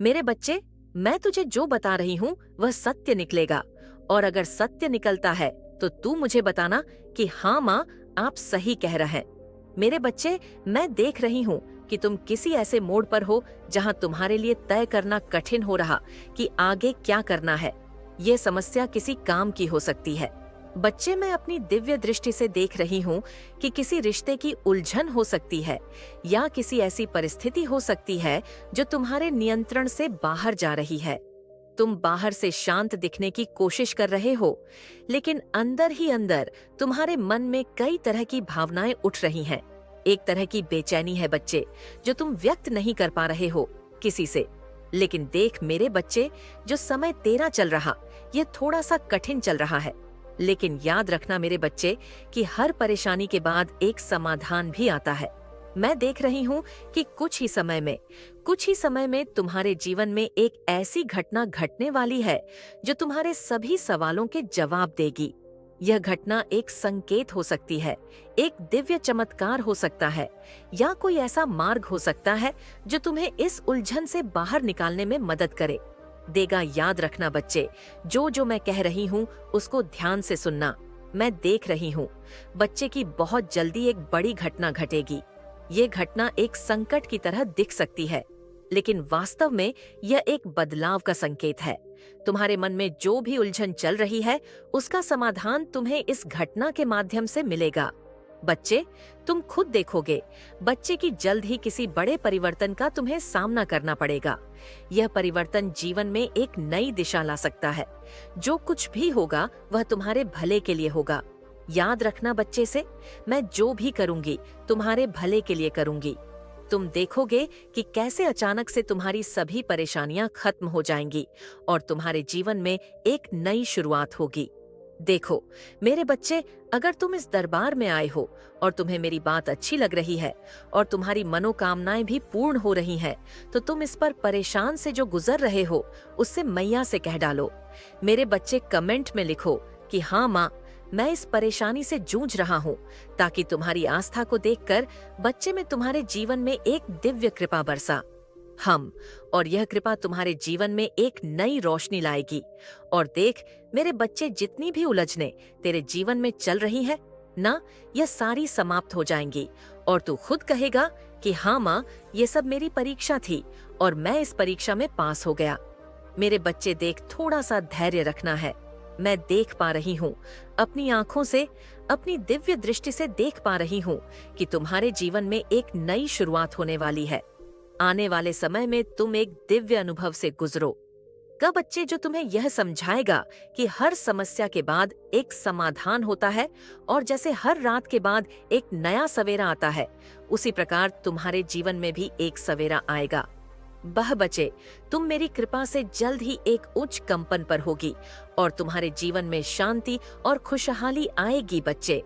मेरे बच्चे, मैं तुझे जो बता रही हूँ वह सत्य निकलेगा, और अगर सत्य निकलता है तो तू मुझे बताना कि हाँ माँ, आप सही कह रहे हैं। मेरे बच्चे, मैं देख रही हूँ कि तुम किसी ऐसे मोड़ पर हो जहाँ तुम्हारे लिए तय करना कठिन हो रहा कि आगे क्या करना है। ये समस्या किसी काम की हो सकती है। बच्चे, मैं अपनी दिव्य दृष्टि से देख रही हूँ कि किसी रिश्ते की उलझन हो सकती है, या किसी ऐसी परिस्थिति हो सकती है जो तुम्हारे नियंत्रण से बाहर जा रही है। तुम बाहर से शांत दिखने की कोशिश कर रहे हो, लेकिन अंदर ही अंदर तुम्हारे मन में कई तरह की भावनाएं उठ रही हैं। एक तरह की बेचैनी है बच्चे, जो तुम व्यक्त नहीं कर पा रहे हो किसी से। लेकिन देख मेरे बच्चे, जो समय तेरा चल रहा, ये थोड़ा सा कठिन चल रहा है। लेकिन याद रखना मेरे बच्चे कि हर परेशानी के बाद एक समाधान भी आता है। मैं देख रही हूँ कि कुछ ही समय में तुम्हारे जीवन में एक ऐसी घटना घटने वाली है जो तुम्हारे सभी सवालों के जवाब देगी। यह घटना एक संकेत हो सकती है, एक दिव्य चमत्कार हो सकता है, या कोई ऐसा मार्ग हो सकता है जो तुम्हें इस उलझन से बाहर निकालने में मदद करे देगा। याद रखना बच्चे, जो जो मैं कह रही हूँ उसको ध्यान से सुनना। मैं देख रही हूँ बच्चे की बहुत जल्दी एक बड़ी घटना घटेगी। ये घटना एक संकट की तरह दिख सकती है, लेकिन वास्तव में यह एक बदलाव का संकेत है। तुम्हारे मन में जो भी उलझन चल रही है, उसका समाधान तुम्हें इस घटना के माध्यम से मिलेगा। बच्चे, तुम खुद देखोगे, बच्चे की जल्द ही किसी बड़े परिवर्तन का तुम्हें सामना करना पड़ेगा। यह परिवर्तन जीवन में एक नई दिशा ला सकता है। जो कुछ भी होगा वह तुम्हारे भले के लिए होगा। याद रखना बच्चे से, मैं जो भी करूंगी तुम्हारे भले के लिए करूंगी। तुम देखोगे कि कैसे अचानक से तुम्हारी सभी परेशानियां खत्म हो जाएंगी और तुम्हारे जीवन में एक नई शुरुआत होगी। देखो मेरे बच्चे, अगर तुम इस दरबार में आए हो और तुम्हें मेरी बात अच्छी लग रही है और तुम्हारी मनोकामनाएं भी पूर्ण हो रही हैं, तो तुम इस पर परेशान से जो गुजर रहे हो उससे मैया से कह डालो। मेरे बच्चे, कमेंट में लिखो कि हाँ माँ, मैं इस परेशानी से जूझ रहा हूँ, ताकि तुम्हारी आस्था को देखकर बच्चे में तुम्हारे जीवन में एक दिव्य कृपा बरसा। हम और यह कृपा तुम्हारे जीवन में एक नई रोशनी लाएगी। और देख मेरे बच्चे, जितनी भी उलझने तेरे जीवन में चल रही है ना, यह सारी समाप्त हो जाएंगी और तू खुद कहेगा कि हाँ माँ, ये सब मेरी परीक्षा थी और मैं इस परीक्षा में पास हो गया। मेरे बच्चे देख, थोड़ा सा धैर्य रखना है। मैं देख पा रही हूँ अपनी आंखों से, अपनी दिव्य दृष्टि से देख पा रही हूँ कि तुम्हारे जीवन में एक नई शुरुआत होने वाली है। आने वाले समय में तुम एक दिव्य अनुभव से गुजरो का बच्चे, जो तुम्हें यह समझाएगा कि हर समस्या के बाद एक समाधान होता है, और जैसे हर रात के बाद एक नया सवेरा आता है, उसी प्रकार तुम्हारे जीवन में भी एक सवेरा आएगा। बच्चे, तुम मेरी कृपा से जल्द ही एक उच्च कंपन पर होगी और तुम्हारे जीवन में शांति और खुशहाली आएगी बच्चे।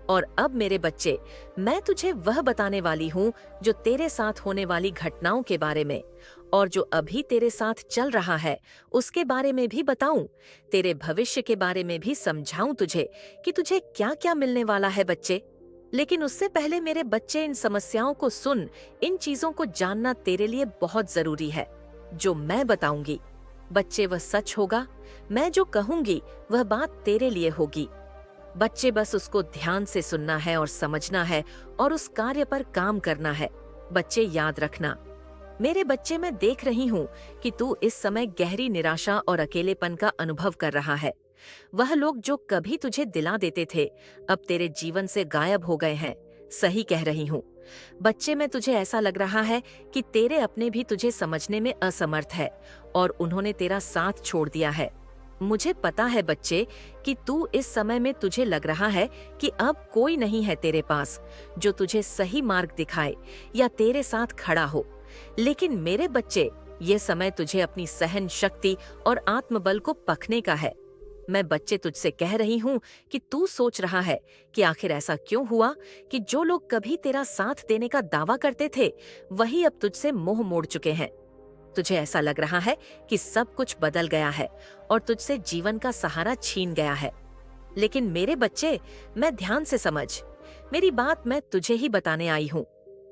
और अब मेरे बच्चे, मैं तुझे वह बताने वाली हूँ जो तेरे साथ होने वाली घटनाओं के बारे में, और जो अभी तेरे साथ चल रहा है उसके बारे में भी बताऊं। तेरे भविष्य के बारे में भी समझाऊं तुझे कि तुझे क्या क्या मिलने वाला है बच्चे। लेकिन उससे पहले मेरे बच्चे, इन समस्याओं को सुन। इन चीजों को जानना तेरे लिए बहुत जरूरी है। जो मैं बताऊंगी बच्चे, वह सच होगा। मैं जो कहूंगी वह बात तेरे लिए होगी। बच्चे, बस उसको ध्यान से सुनना है और समझना है और उस कार्य पर काम करना है। बच्चे, याद रखना मेरे बच्चे, मैं देख रही हूँ कि तू इस समय गहरी निराशा और अकेलेपन का अनुभव कर रहा है। वह लोग जो कभी तुझे दिला देते थे, अब तेरे जीवन से गायब हो गए हैं। सही कह रही हूँ बच्चे, मैं तुझे ऐसा लग रहा है कि तेरे अपने भी तुझे समझने में असमर्थ है और उन्होंने तेरा साथ छोड़ दिया है। मुझे पता है बच्चे कि तू इस समय में तुझे लग रहा है कि अब कोई नहीं है तेरे पास जो तुझे सही मार्ग दिखाए या तेरे साथ खड़ा हो। लेकिन मेरे बच्चे, ये समय तुझे अपनी सहन शक्ति और आत्मबल को परखने का है। मैं बच्चे तुझसे कह रही हूँ कि तू सोच रहा है कि आखिर ऐसा क्यों हुआ कि जो लोग कभी तेरा साथ देने का दावा करते थे, वही अब तुझसे मुंह मोड़ चुके हैं। तुझे ऐसा लग रहा है कि सब कुछ बदल गया है और तुझसे जीवन का सहारा छीन गया है। लेकिन मेरे बच्चे, मैं ध्यान से समझ, मेरी बात मैं तुझे ही बताने आई हूँ,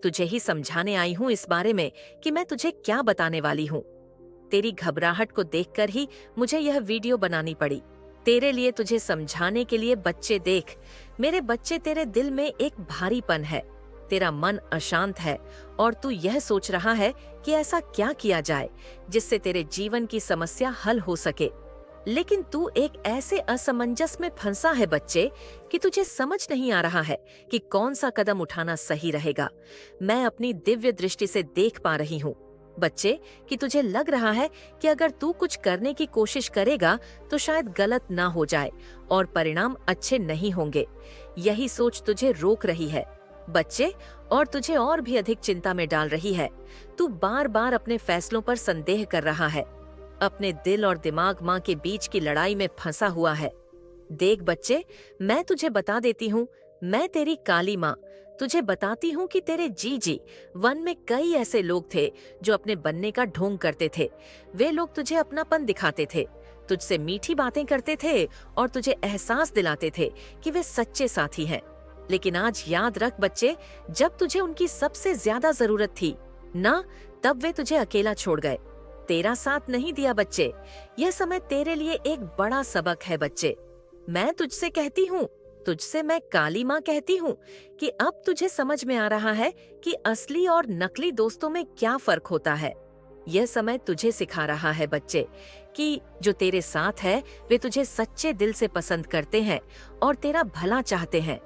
तुझे ही समझाने आई हूँ इस बारे में कि मैं तुझे क्या बताने वाली हूँ। तेरी घबराहट को देखकर ही मुझे यह वीडियो बनानी पड़ी। तेरे लिए, तुझे समझाने के लिए। बच्चे देख, मेरे बच्चे, तेरे दिल में एक भारीपन है, तेरा मन अशांत है और तू यह सोच रहा है कि ऐसा क्या किया जाए जिससे तेरे जीवन की समस्या हल हो सके। लेकिन तू एक ऐसे असमंजस में फंसा है बच्चे कि तुझे समझ नहीं आ रहा है कि कौन सा कदम उठाना सही रहेगा। मैं अपनी दिव्य दृष्टि से देख पा रही हूँ बच्चे कि तुझे लग रहा है कि अगर तू कुछ करने की कोशिश करेगा तो शायद गलत ना हो जाए और परिणाम अच्छे नहीं होंगे। यही सोच तुझे रोक रही है बच्चे, और तुझे और भी अधिक चिंता में डाल रही है। तू बार बार अपने फैसलों पर संदेह कर रहा है, अपने दिल और दिमाग माँ के बीच की लड़ाई में फंसा हुआ है। देख बच्चे, मैं तुझे बता देती हूँ, मैं तेरी काली माँ तुझे बताती हूँ कि तेरे जीजी वन में कई ऐसे लोग थे जो अपने बनने का ढोंग करते थे। वे लोग तुझे अपनापन दिखाते थे, तुझसे मीठी बातें करते थे और तुझे एहसास दिलाते थे कि वे सच्चे साथी हैं। लेकिन आज याद रख बच्चे, जब तुझे उनकी सबसे ज्यादा जरूरत थी ना, तब वे तुझे अकेला छोड़ गए, तेरा साथ नहीं दिया बच्चे। यह समय तेरे लिए एक बड़ा सबक है बच्चे। मैं तुझसे कहती हूँ, तुझसे मैं काली माँ कहती हूँ कि अब तुझे समझ में आ रहा है कि असली और नकली दोस्तों में क्या फर्क होता है। यह समय तुझे सिखा रहा है बच्चे कि जो तेरे साथ है वे तुझे सच्चे दिल से पसंद करते हैं और तेरा भला चाहते हैं।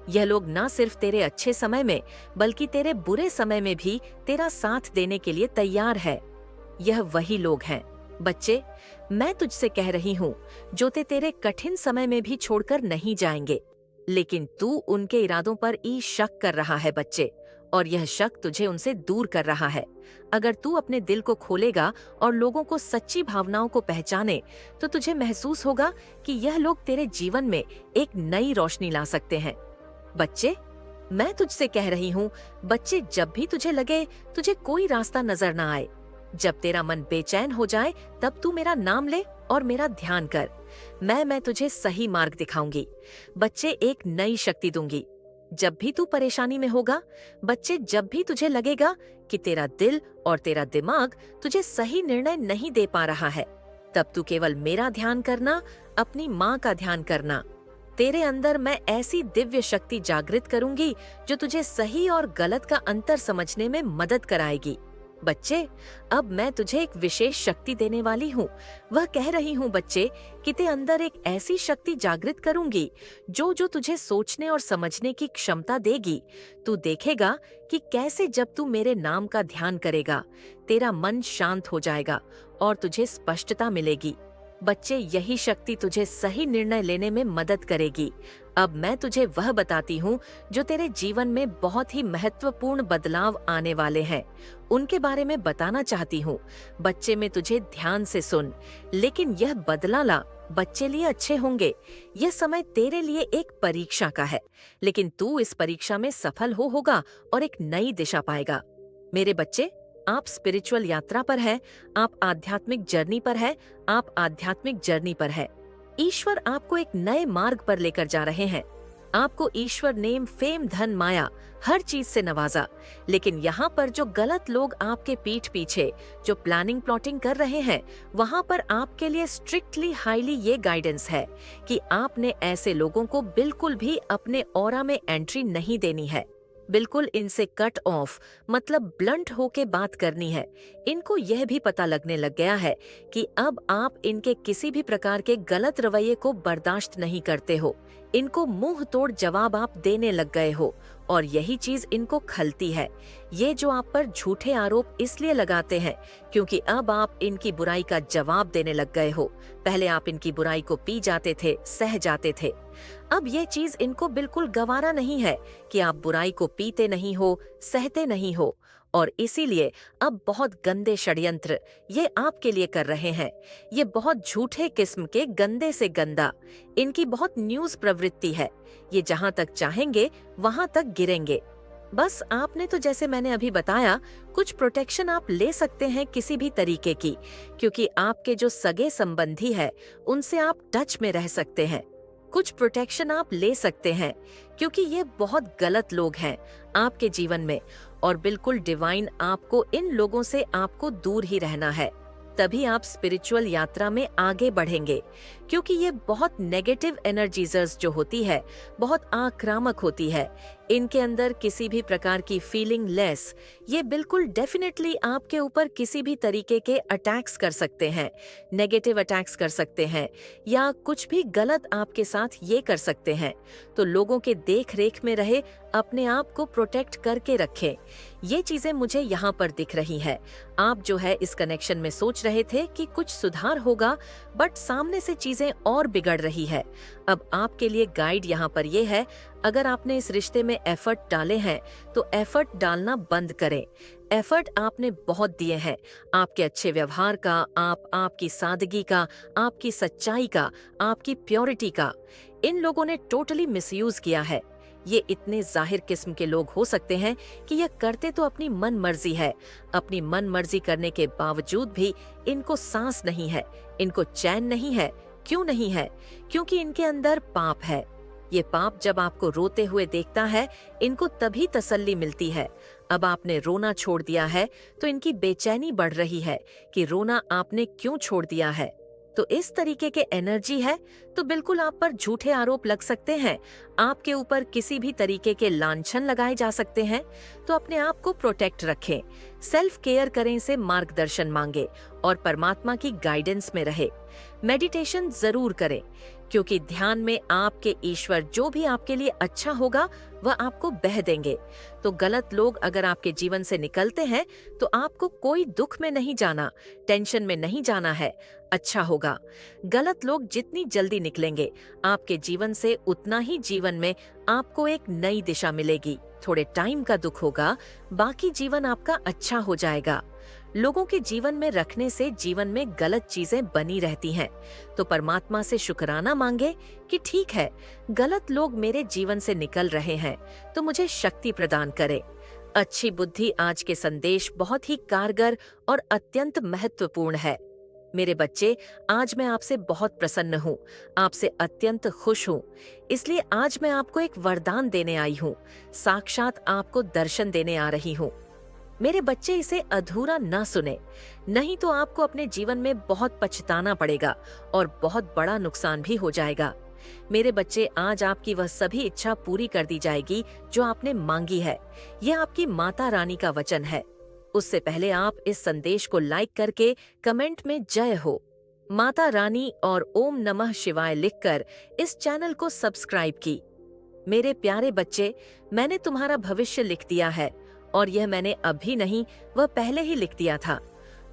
यह लोग न सिर्फ तेरे अच्छे समय में बल्कि तेरे बुरे समय में भी तेरा साथ देने के लिए तैयार है। यह वही लोग हैं बच्चे, मैं तुझसे कह रही हूँ, जो तेरे कठिन समय में भी छोड़कर नहीं जाएंगे। लेकिन तू उनके इरादों पर शक कर रहा है बच्चे, और यह शक तुझे उनसे दूर कर रहा है। अगर तू अपने दिल को खोलेगा और लोगों को सच्ची भावनाओं को पहचाने, तो तुझे महसूस होगा कि यह लोग तेरे जीवन में एक नई रोशनी ला सकते हैं। बच्चे, मैं तुझसे कह रही हूँ बच्चे, जब भी तुझे लगे तुझे कोई रास्ता नजर ना आए, जब तेरा मन बेचैन हो जाए, तब तू मेरा नाम ले और मेरा ध्यान कर। मैं तुझे सही मार्ग दिखाऊंगी बच्चे, एक नई शक्ति दूंगी। जब भी तू परेशानी में होगा बच्चे, जब भी तुझे लगेगा कि तेरा दिल और तेरा दिमाग तुझे सही निर्णय नहीं दे पा रहा है, तब तू केवल मेरा ध्यान करना, अपनी माँ का ध्यान करना। तेरे अंदर मैं ऐसी दिव्य शक्ति जागृत करूंगी जो तुझे सही और गलत का अंतर समझने में मदद कराएगी। बच्चे, अब मैं तुझे एक विशेष शक्ति देने वाली हूँ। वह कह रही हूँ बच्चे कि तेरे अंदर एक ऐसी शक्ति जागृत करूंगी जो तुझे सोचने और समझने की क्षमता देगी। तू देखेगा कि कैसे जब तू मेरे नाम का ध्यान करेगा, तेरा मन शांत हो जाएगा और तुझे स्पष्टता मिलेगी। बच्चे, यही शक्ति तुझे सही निर्णय लेने में मदद करेगी। अब मैं तुझे वह बताती हूँ जो तेरे जीवन में बहुत ही महत्वपूर्ण बदलाव आने वाले हैं, उनके बारे में बताना चाहती हूँ। बच्चे, में तुझे ध्यान से सुन, लेकिन यह बदलाव बच्चे लिए अच्छे होंगे। यह समय तेरे लिए एक परीक्षा का है, लेकिन तू इस परीक्षा में सफल होगा और एक नई दिशा पाएगा। मेरे बच्चे, आप स्पिरिचुअल यात्रा पर है, आप आध्यात्मिक जर्नी पर है, आप आध्यात्मिक जर्नी पर है। ईश्वर आपको एक नए मार्ग पर लेकर जा रहे हैं। आपको ईश्वर नेम, फेम, धन, माया, हर चीज से नवाजा। लेकिन यहाँ पर जो गलत लोग आपके पीठ पीछे जो प्लानिंग प्लॉटिंग कर रहे हैं, वहाँ पर आपके लिए स्ट्रिक्टली हाईली ये गाइडेंस है कि आपने ऐसे लोगों को बिल्कुल भी अपने ऑरा में एंट्री नहीं देनी है। बिल्कुल इनसे कट ऑफ, मतलब ब्लंट होके बात करनी है। इनको यह भी पता लगने लग गया है कि अब आप इनके किसी भी प्रकार के गलत रवैये को बर्दाश्त नहीं करते हो। इनको मुंह तोड़ जवाब आप देने लग गए हो और यही चीज इनको खलती है। ये जो आप पर झूठे आरोप इसलिए लगाते हैं क्योंकि अब आप इनकी बुराई का जवाब देने लग गए हो। पहले आप इनकी बुराई को पी जाते थे, सह जाते थे। अब ये चीज इनको बिल्कुल गवारा नहीं है कि आप बुराई को पीते नहीं हो, सहते नहीं हो, और इसीलिए अब बहुत गंदे षड्यंत्र ये आपके लिए कर रहे हैं। ये बहुत झूठे किस्म के गंदे से गंदा, इनकी बहुत न्यूज प्रवृत्ति है। ये जहां तक चाहेंगे वहां तक गिरेंगे। बस आपने तो, जैसे मैंने अभी बताया, कुछ प्रोटेक्शन आप ले सकते हैं किसी भी तरीके की, क्योंकि आपके जो सगे संबंधी है उनसे आप टच में रह सकते हैं। कुछ प्रोटेक्शन आप ले सकते हैं क्योंकि ये बहुत गलत लोग हैं आपके जीवन में, और बिल्कुल डिवाइन आपको इन लोगों से आपको दूर ही रहना है। तभी आप स्पिरिचुअल यात्रा में आगे बढ़ेंगे। क्योंकि ये बहुत नेगेटिव एनर्जीजर्स जो होती है, बहुत आक्रामक होती है। इनके अंदर किसी भी प्रकार की फीलिंग लेस, ये बिल्कुल डेफिनेटली आपके ऊपर किसी भी तरीके के अटैक्स कर सकते हैं, नेगेटिव अटैक्स कर सकते हैं, या कुछ भी गलत आपके साथ ये कर सकते हैं। तो लोगों के देख रेख में रहे, अपने आप को प्रोटेक्ट करके रखें। ये चीजें मुझे यहाँ पर दिख रही है। आप जो है इस कनेक्शन में सोच रहे थे कि कुछ सुधार होगा, बट सामने से चीजें और बिगड़ रही है। अब आपके लिए गाइड यहाँ पर ये है, अगर आपने इस रिश्ते में एफर्ट डाले हैं तो एफर्ट डालना बंद करें। एफर्ट आपने बहुत दिए हैं, आपके अच्छे व्यवहार का, आपकी सादगी का, आपकी सच्चाई का, आपकी प्योरिटी का। इन लोगों ने टोटली मिसयूज किया है। ये इतने जाहिर किस्म के लोग हो सकते हैं कि ये करते तो अपनी मन मर्जी है। अपनी मन मर्जी करने के बावजूद भी इनको सांस नहीं है, इनको चैन नहीं है। क्यों नहीं है? क्योंकि इनके अंदर पाप है। ये पाप जब आपको रोते हुए देखता है, इनको तभी तसल्ली मिलती है। अब आपने रोना छोड़ दिया है तो इनकी बेचैनी बढ़ रही है कि रोना आपने क्यों छोड़ दिया है। तो इस तरीके के एनर्जी है तो बिल्कुल आप पर झूठे आरोप लग सकते हैं, आपके ऊपर किसी भी तरीके के लांछन लगाए जा सकते हैं। तो अपने आप को प्रोटेक्ट रखें, सेल्फ केयर करें, से मार्गदर्शन मांगे और परमात्मा की गाइडेंस में रहे। मेडिटेशन जरूर करें, क्योंकि ध्यान में आपके ईश्वर जो भी आपके लिए अच्छा होगा वह आपको बह देंगे। तो गलत लोग अगर आपके जीवन से निकलते हैं तो आपको कोई दुख में नहीं जाना, टेंशन में नहीं जाना है, अच्छा होगा। गलत लोग जितनी जल्दी निकलेंगे आपके जीवन से, उतना ही जीवन में आपको एक नई दिशा मिलेगी। थोड़े टाइम का दुख होगा, बाकी जीवन आपका अच्छा हो जाएगा। लोगों के जीवन में रखने से जीवन में गलत चीजें बनी रहती हैं। तो परमात्मा से शुक्राना मांगे कि ठीक है, गलत लोग मेरे जीवन से निकल रहे हैं तो मुझे शक्ति प्रदान करे। अच्छी बुद्धि आज के संदेश बहुत ही कारगर और अत्यंत महत्वपूर्ण है। मेरे बच्चे, आज मैं आपसे बहुत प्रसन्न हूँ, आपसे अत्यंत खुश हूँ। इसलिए आज मैं आपको एक वरदान देने आई हूँ, साक्षात आपको दर्शन देने आ रही हूँ। मेरे बच्चे, इसे अधूरा ना सुने, नहीं तो आपको अपने जीवन में बहुत पछताना पड़ेगा और बहुत बड़ा नुकसान भी हो जाएगा। मेरे बच्चे, आज आपकी वह सभी इच्छा पूरी कर दी जाएगी जो आपने मांगी है। यह आपकी माता रानी का वचन है। उससे पहले आप इस संदेश को लाइक करके कमेंट में जय हो, माता रानी और ओम नमः शिवाय लिखकर इस चैनल को सब्सक्राइब की। मेरे प्यारे बच्चे, मैंने तुम्हारा भविष्य लिख दिया है, और यह मैंने अभी नहीं, वह पहले ही लिख दिया था।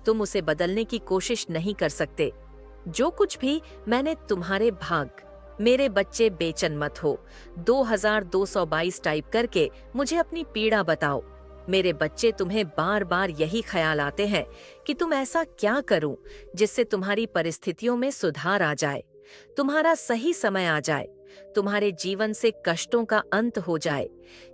तुम उसे बदलने की कोशिश नहीं कर सकते। जो कुछ भी मैंने तुम्हारे भाग। मेरे बच्चे, बेचैन मत हो। 2222 टाइप करके मुझे अपनी पीड़ा बताओ। मेरे बच्चे, तुम्हें बार बार यही ख्याल आते हैं कि तुम ऐसा क्या करूं जिससे तुम्हारी परिस्थितियों में सुधार आ जाए, तुम्हारा सही समय आ जाए, तुम्हारे जीवन से कष्टों का अंत हो जाए।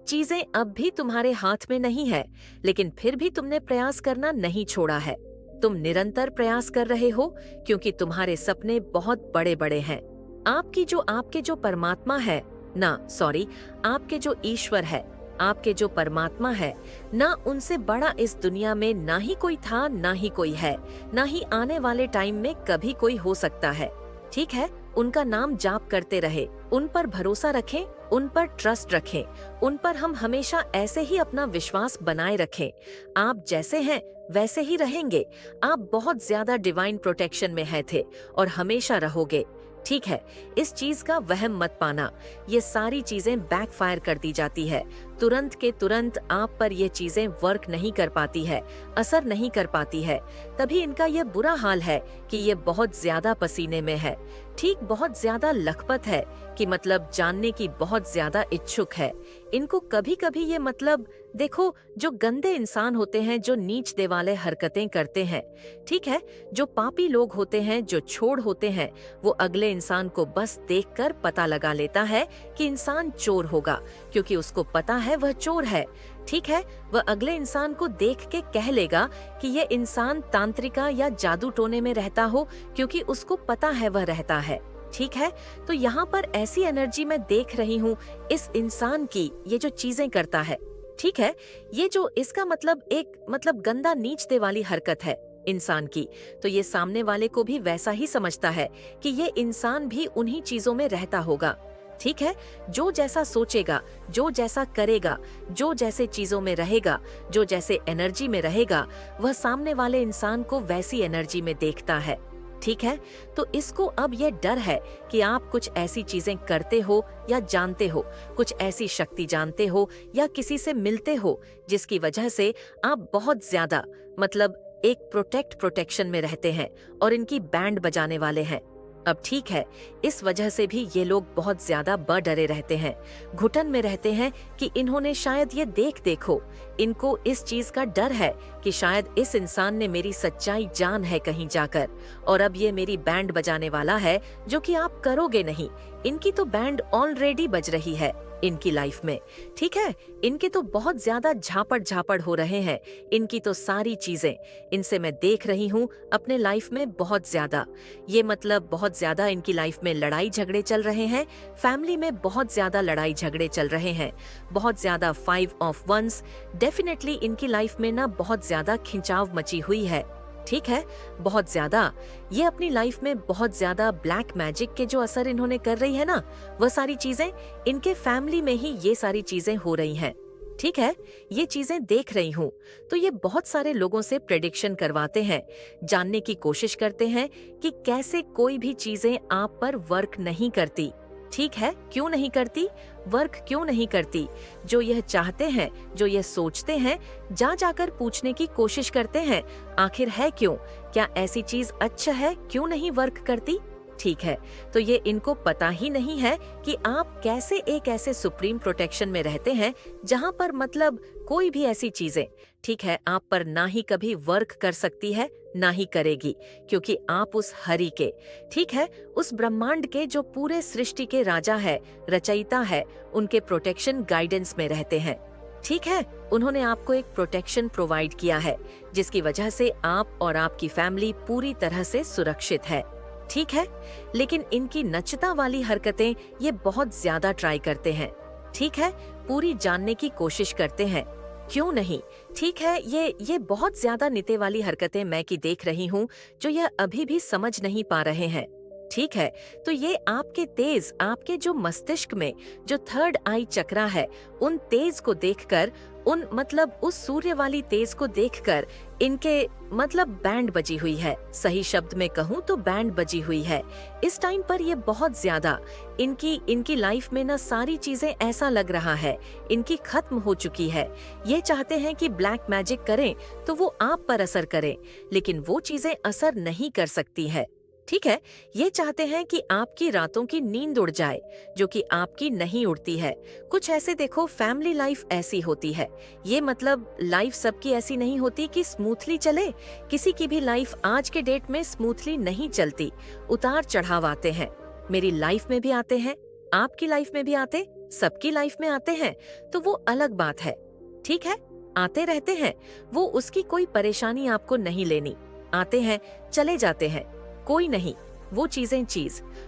चीजें अब भी तुम्हारे हाथ में नहीं है, लेकिन फिर भी तुमने प्रयास करना नहीं छोड़ा है। तुम निरंतर प्रयास कर रहे हो, क्योंकि तुम्हारे सपने बहुत बड़े बड़े हैं। आपके जो परमात्मा है ना, सॉरी, आपके जो ईश्वर है, आपके जो परमात्मा है ना, उनसे बड़ा इस दुनिया में ना ही कोई था, ना ही कोई है, ना ही आने वाले टाइम में कभी कोई हो सकता है। ठीक है, उनका नाम जाप करते रहे, उन पर भरोसा रखें, उन पर ट्रस्ट रखें, उन पर हम हमेशा ऐसे ही अपना विश्वास बनाए रखें। आप जैसे हैं वैसे ही रहेंगे। आप बहुत ज्यादा डिवाइन प्रोटेक्शन में हैं थे और हमेशा रहोगे। ठीक है, इस चीज का वहम मत पाना। ये सारी चीजें बैकफायर कर दी जाती है, तुरंत के तुरंत आप पर ये चीजें वर्क नहीं कर पाती है, असर नहीं कर पाती है। तभी इनका ये बुरा हाल है कि ये बहुत ज्यादा पसीने में है, ठीक बहुत ज्यादा लखपत है, कि मतलब जानने की बहुत ज्यादा इच्छुक है। इनको कभी कभी ये मतलब, देखो, जो गंदे इंसान होते हैं, जो नीच दे वाले हरकतें करते हैं, ठीक है, जो पापी लोग होते हैं, जो छोड़ होते हैं, वो अगले इंसान को बस देखकर पता लगा लेता है कि इंसान चोर होगा, क्योंकि उसको पता है वह चोर है। ठीक है, वह अगले इंसान को देख के कह लेगा कि ये इंसान तांत्रिका या जादू टोने में रहता हो, क्योंकि उसको पता है वह रहता है। ठीक है, तो यहाँ पर ऐसी एनर्जी मैं देख रही हूँ इस इंसान की, ये जो चीजें करता है। ठीक है, ये जो इसका मतलब एक गंदा नीच दे वाली हरकत है, इंसान की, तो ये सामने वाले को भी वैसा ही समझता है कि ये इंसान भी उन्हीं चीजों में रहता होगा। ठीक है, जो जैसा सोचेगा, जो जैसा करेगा, जो जैसे चीजों में रहेगा, जो जैसे एनर्जी में रहेगा, वह सामने वाले इंसान को वैसी एनर्जी में देखता है। ठीक है, तो इसको अब ये डर है कि आप कुछ ऐसी चीजें करते हो या जानते हो, कुछ ऐसी शक्ति जानते हो या किसी से मिलते हो जिसकी वजह से आप बहुत ज्यादा मतलब एक प्रोटेक्शन में रहते हैं और इनकी बैंड बजाने वाले हैं। अब ठीक है, इस वजह से भी ये लोग बहुत ज्यादा डरे रहते हैं, घुटन में रहते हैं कि इन्होंने शायद ये देखो, इनको इस चीज का डर है कि शायद इस इंसान ने मेरी सच्चाई जान है कहीं जाकर और अब ये मेरी बैंड बजाने वाला है, जो कि आप करोगे नहीं। इनकी तो बैंड ऑलरेडी बज रही है इनकी लाइफ में। ठीक है, इनके तो बहुत ज्यादा झापड़ हो रहे हैं, इनकी तो सारी चीजें इनसे मैं देख रही हूँ अपने लाइफ में बहुत ज्यादा। ये मतलब बहुत ज्यादा इनकी लाइफ में लड़ाई झगड़े चल रहे हैं, फैमिली में बहुत ज्यादा लड़ाई झगड़े चल रहे हैं, बहुत ज्यादा 5 ऑफ वंस। डेफिनेटली इनकी लाइफ में ना बहुत ज्यादा खिंचाव मची हुई है। ठीक है, बहुत ज्यादा। ये अपनी लाइफ में बहुत ज्यादा ब्लैक मैजिक के जो असर इन्होंने कर रही है ना, वह सारी चीजें इनके फैमिली में ही ये सारी चीजें हो रही हैं। ठीक है, ये चीजें देख रही हूँ, तो ये बहुत सारे लोगों से प्रेडिक्शन करवाते हैं, जानने की कोशिश करते हैं कि कैसे कोई भी चीजें आप पर वर्क नहीं करती। ठीक है, क्यों नहीं करती, वर्क क्यों नहीं करती? जो यह चाहते हैं, जो यह सोचते हैं, जाकर पूछने की कोशिश करते हैं, आखिर है क्यों? क्या ऐसी चीज अच्छा है, क्यों नहीं वर्क करती? ठीक है, तो ये इनको पता ही नहीं है कि आप कैसे एक ऐसे सुप्रीम प्रोटेक्शन में रहते हैं जहां पर मतलब कोई भी ऐसी चीजें, ठीक है, आप पर ना ही कभी वर्क कर सकती है ना ही करेगी, क्योंकि आप उस हरि के, ठीक है, उस ब्रह्मांड के जो पूरे सृष्टि के राजा है, रचयिता है, उनके प्रोटेक्शन गाइडेंस में रहते हैं। ठीक है, उन्होंने आपको एक प्रोटेक्शन प्रोवाइड किया है जिसकी वजह से आप और आपकी फैमिली पूरी तरह से सुरक्षित है। ठीक है, लेकिन इनकी नचता वाली हरकतें ये बहुत ज्यादा ट्राई करते हैं। ठीक है, पूरी जानने की कोशिश करते हैं, क्यों नहीं? ठीक है, ये बहुत ज्यादा निते वाली हरकतें मैं की देख रही हूँ जो यह अभी भी समझ नहीं पा रहे हैं। ठीक है, तो ये आपके जो मस्तिष्क में जो थर्ड आई चक्रा है, उन तेज को देखकर, उन मतलब उस सूर्य वाली तेज को देखकर इनके मतलब बैंड बजी हुई है। सही शब्द में कहूँ तो बैंड बजी हुई है। इस टाइम पर ये बहुत ज्यादा इनकी लाइफ में ना सारी चीजें ऐसा लग रहा है इनकी खत्म हो चुकी है। ये चाहते हैं कि ब्लैक मैजिक करें तो वो आप पर असर करें, लेकिन वो चीजें असर नहीं कर सकती है। ठीक है, ये चाहते हैं कि आपकी रातों की नींद उड़ जाए, जो कि आपकी नहीं उड़ती है। कुछ ऐसे देखो, फैमिली लाइफ ऐसी होती है, ये मतलब लाइफ सबकी ऐसी नहीं होती कि स्मूथली चले। किसी की भी लाइफ आज के डेट में स्मूथली नहीं चलती, उतार चढ़ाव आते हैं। मेरी लाइफ में भी आते हैं, आपकी लाइफ में भी आते, सबकी लाइफ में आते हैं, तो वो अलग बात है। ठीक है, आते रहते हैं, वो उसकी कोई परेशानी आपको नहीं लेनी। आते हैं, चले जाते हैं, कोई नहीं। वो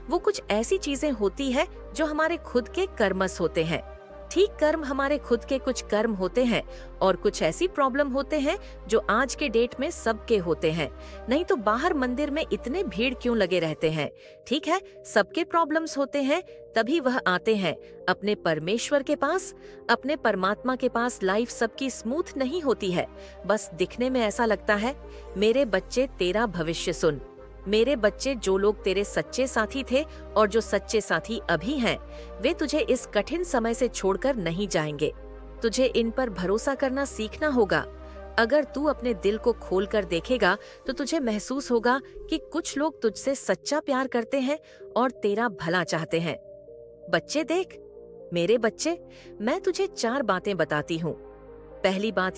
वो कुछ ऐसी चीजें होती है जो हमारे खुद के कर्मस होते हैं। ठीक, कर्म हमारे खुद के कुछ कर्म होते हैं और कुछ ऐसी प्रॉब्लम होते हैं जो आज के डेट में सबके होते हैं। नहीं तो बाहर मंदिर में इतने भीड़ क्यों लगे रहते हैं? ठीक है, सबके प्रॉब्लम्स होते हैं, तभी वह आते हैं अपने परमेश्वर के पास, अपने परमात्मा के पास। लाइफ सबकी स्मूथ नहीं होती है, बस दिखने में ऐसा लगता है। मेरे बच्चे, तेरा भविष्य सुन। मेरे बच्चे, जो लोग तेरे सच्चे साथी थे और जो सच्चे साथी अभी हैं, वे तुझे इस कठिन समय से छोड़कर नहीं जाएंगे। तुझे इन पर भरोसा करना सीखना होगा। अगर तू अपने दिल को खोल कर देखेगा तो तुझे महसूस होगा कि कुछ लोग तुझसे सच्चा प्यार करते हैं और तेरा भला चाहते हैं। बच्चे देख, मेरे बच्चे, मैं तुझे 4 बातें बताती हूँ। पहली बात